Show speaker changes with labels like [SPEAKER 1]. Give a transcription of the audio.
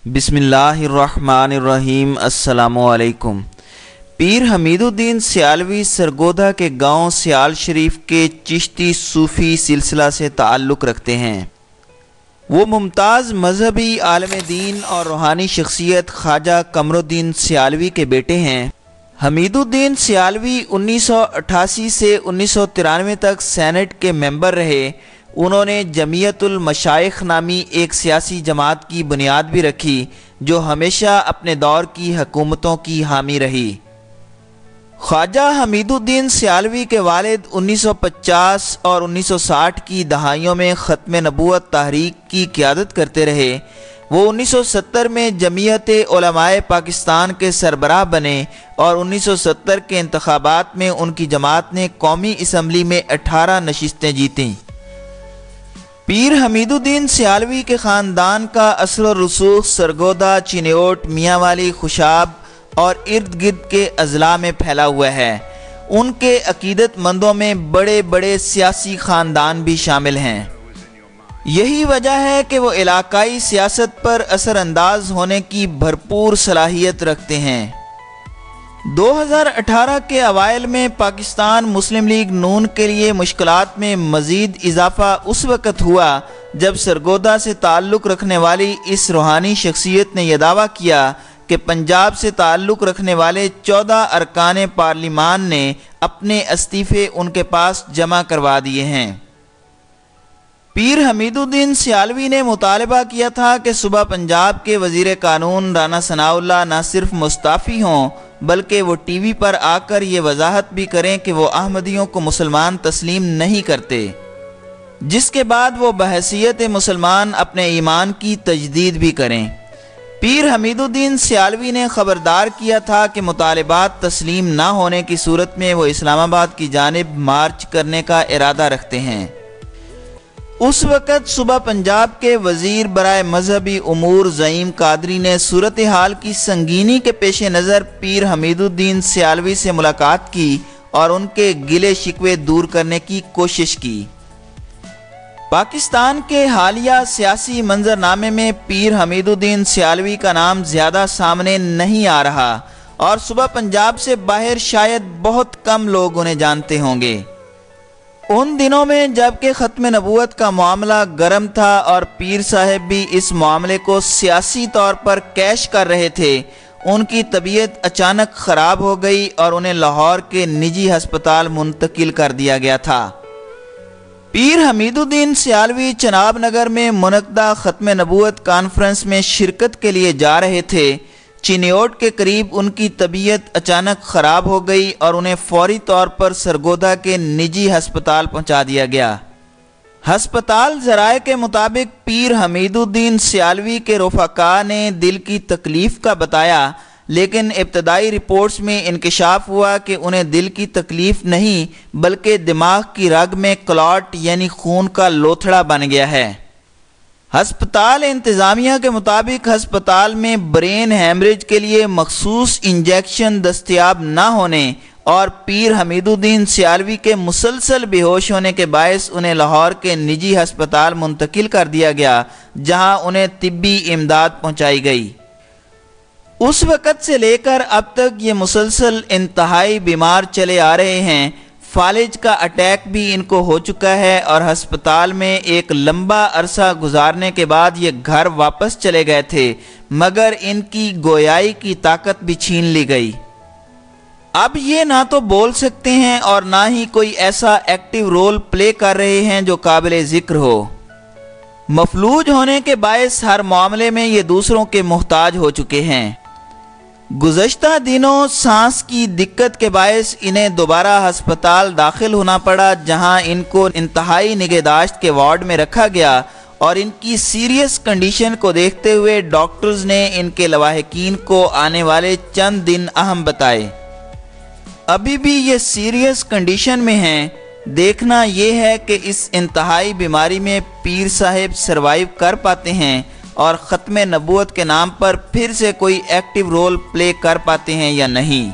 [SPEAKER 1] بسم اللہ الرحمن الرحیم۔ السلام علیکم۔ پیر حمید الدین سیالوی سرگودھا کے گاؤں سیال شریف کے چشتی صوفی سلسلہ سے تعلق رکھتے ہیں۔ وہ ممتاز مذہبی عالم دین اور روحانی شخصیت خواجہ قمر الدین سیالوی کے بیٹے ہیں۔ حمید الدین سیالوی 1988 سے 1993 تک سینٹ کے ممبر رہے۔ انہوں نے جمعیت المشائخ نامی ایک سیاسی جماعت کی بنیاد بھی رکھی جو ہمیشہ اپنے دور کی حکومتوں کی حامی رہی۔ خواجہ حمید الدین سیالوی کے والد 1950 اور 1960 کی دہائیوں میں ختم نبوت تحریک کی قیادت کرتے رہے۔ وہ 1970 میں جمعیت علماء پاکستان کے سربراہ بنے اور 1970 کے انتخابات میں ان کی جماعت نے قومی اسمبلی میں 18 نشستیں جیتیں۔ پیر حمید الدین سیالوی کے خاندان کا اثر و رسوخ سرگودھا، چینیوٹ، میاں والی، خوشاب اور ارد گرد کے اضلاع میں پھیلا ہوا ہے۔ ان کے عقیدت مندوں میں بڑے بڑے سیاسی خاندان بھی شامل ہیں۔ یہی وجہ ہے کہ وہ علاقائی سیاست پر اثر انداز ہونے کی بھرپور صلاحیت رکھتے ہیں۔ 2018 کے اوائل میں پاکستان مسلم لیگ نون کے لیے مشکلات میں مزید اضافہ اس وقت ہوا جب سرگودھا سے تعلق رکھنے والی اس روحانی شخصیت نے یہ دعویٰ کیا کہ پنجاب سے تعلق رکھنے والے 14 ارکان پارلیمان نے اپنے استعفے ان کے پاس جمع کروا دیے ہیں۔ پیر حمید الدین سیالوی نے مطالبہ کیا تھا کہ صوبہ پنجاب کے وزیر قانون رانا ثناء اللہ نہ صرف مستعفی ہوں بلکہ وہ ٹی وی پر آ کر یہ وضاحت بھی کریں کہ وہ احمدیوں کو مسلمان تسلیم نہیں کرتے، جس کے بعد وہ بحیثیت مسلمان اپنے ایمان کی تجدید بھی کریں۔ پیر حمید الدین سیالوی نے خبردار کیا تھا کہ مطالبات تسلیم نہ ہونے کی صورت میں وہ اسلام آباد کی جانب مارچ کرنے کا ارادہ رکھتے ہیں۔ اس وقت صوبہ پنجاب کے وزیر برائے مذہبی امور زعیم قادری نے صورتحال کی سنگینی کے پیش نظر پیر حمید الدین سیالوی سے ملاقات کی اور ان کے گلے شکوے دور کرنے کی کوشش کی۔ پاکستان کے حالیہ سیاسی منظرنامے میں پیر حمید الدین سیالوی کا نام زیادہ سامنے نہیں آ رہا اور صوبہ پنجاب سے باہر شاید بہت کم لوگ انہیں جانتے ہوں گے۔ ان دنوں میں جب کہ ختم نبوت کا معاملہ گرم تھا اور پیر صاحب بھی اس معاملے کو سیاسی طور پر کیش کر رہے تھے، ان کی طبیعت اچانک خراب ہو گئی اور انہیں لاہور کے نجی ہسپتال منتقل کر دیا گیا تھا۔ پیر حمید الدین سیالوی چناب نگر میں منعقدہ ختم نبوت کانفرنس میں شرکت کے لیے جا رہے تھے۔ چینیوٹ کے قریب ان کی طبیعت اچانک خراب ہو گئی اور انہیں فوری طور پر سرگودھا کے نجی ہسپتال پہنچا دیا گیا۔ ہسپتال ذرائع کے مطابق پیر حمید الدین سیالوی کے رفقا نے دل کی تکلیف کا بتایا، لیکن ابتدائی رپورٹس میں انکشاف ہوا کہ انہیں دل کی تکلیف نہیں بلکہ دماغ کی رگ میں کلاٹ یعنی خون کا لوتھڑا بن گیا ہے۔ ہسپتال انتظامیہ کے مطابق ہسپتال میں برین ہیمریج کے لیے مخصوص انجیکشن دستیاب نہ ہونے اور پیر حمید الدین سیالوی کے مسلسل بے ہوش ہونے کے باعث انہیں لاہور کے نجی ہسپتال منتقل کر دیا گیا، جہاں انہیں طبی امداد پہنچائی گئی۔ اس وقت سے لے کر اب تک یہ مسلسل انتہائی بیمار چلے آ رہے ہیں۔ فالج کا اٹیک بھی ان کو ہو چکا ہے اور ہسپتال میں ایک لمبا عرصہ گزارنے کے بعد یہ گھر واپس چلے گئے تھے، مگر ان کی گویائی کی طاقت بھی چھین لی گئی۔ اب یہ نہ تو بول سکتے ہیں اور نہ ہی کوئی ایسا ایکٹیو رول پلے کر رہے ہیں جو قابل ذکر ہو۔ مفلوج ہونے کے باعث ہر معاملے میں یہ دوسروں کے محتاج ہو چکے ہیں۔ گزشتہ دنوں سانس کی دقت کے باعث انہیں دوبارہ ہسپتال داخل ہونا پڑا، جہاں ان کو انتہائی نگہداشت کے وارڈ میں رکھا گیا اور ان کی سیریس کنڈیشن کو دیکھتے ہوئے ڈاکٹرز نے ان کے لواحقین کو آنے والے چند دن اہم بتائے۔ ابھی بھی یہ سیریس کنڈیشن میں ہیں۔ دیکھنا یہ ہے کہ اس انتہائی بیماری میں پیر صاحب سروائیو کر پاتے ہیں اور ختم نبوت کے نام پر پھر سے کوئی ایکٹیو رول پلے کر پاتے ہیں یا نہیں۔